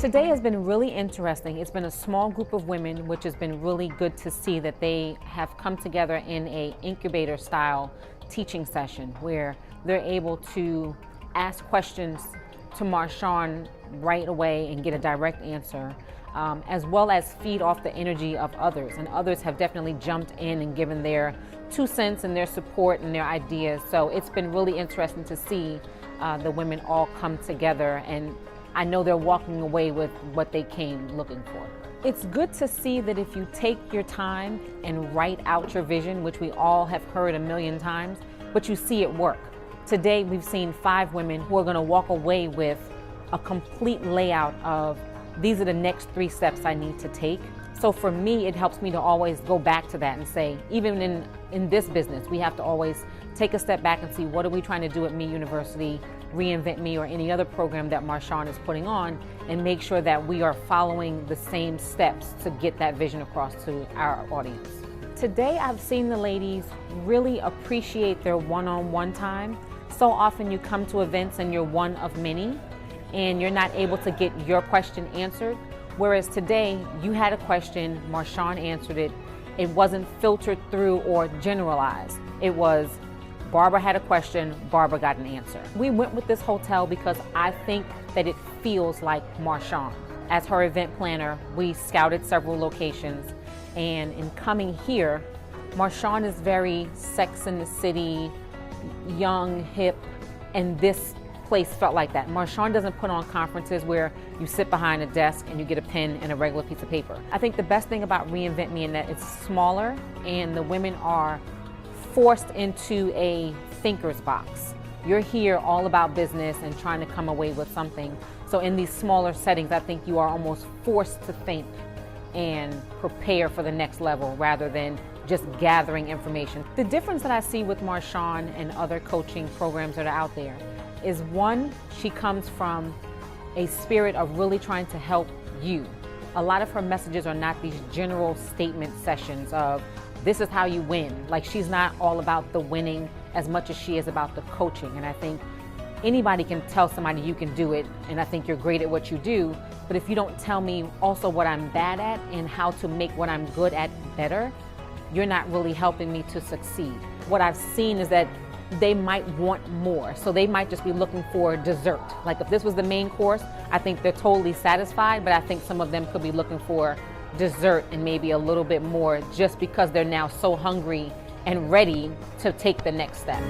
Today has been really interesting. It's been a small group of women, which has been really good to see that they have come together in a incubator style teaching session where they're able to ask questions to Marshawn right away and get a direct answer, as well as feed off the energy of others. And others have definitely jumped in and given their 2 cents and their support and their ideas. So it's been really interesting to see the women all come together, and I know they're walking away with what they came looking for. It's good to see that if you take your time and write out your vision, which we all have heard a million times, but you see it work. Today we've seen 5 women who are going to walk away with a complete layout of these are the next 3 steps I need to take. So for me, it helps me to always go back to that and say, even in this business, we have to always take a step back and see what are we trying to do at ME University, Reinvent Me, or any other program that Marshawn is putting on, and make sure that we are following the same steps to get that vision across to our audience. Today, I've seen the ladies really appreciate their one-on-one time. So often you come to events and you're one of many, and you're not able to get your question answered. Whereas today, you had a question, Marshawn answered it. It wasn't filtered through or generalized. It was, Barbara had a question, Barbara got an answer. We went with this hotel because I think that it feels like Marshawn. As her event planner, we scouted several locations, and in coming here, Marshawn is very Sex and the City, young, hip, and this place felt like that. Marshawn doesn't put on conferences where you sit behind a desk and you get a pen and a regular piece of paper. I think the best thing about Reinvent Me is that it's smaller and the women are forced into a thinker's box. You're here all about business and trying to come away with something. So in these smaller settings, I think you are almost forced to think and prepare for the next level rather than just gathering information. The difference that I see with Marshawn and other coaching programs that are out there is, one, she comes from a spirit of really trying to help you. A lot of her messages are not these general statement sessions of this is how you win. Like, she's not all about the winning as much as she is about the coaching. And I think anybody can tell somebody you can do it, and I think you're great at what you do, but if you don't tell me also what I'm bad at and how to make what I'm good at better, you're not really helping me to succeed. What I've seen is that they might want more. So they might just be looking for dessert. Like if this was the main course, I think they're totally satisfied, but I think some of them could be looking for dessert and maybe a little bit more just because they're now so hungry and ready to take the next step.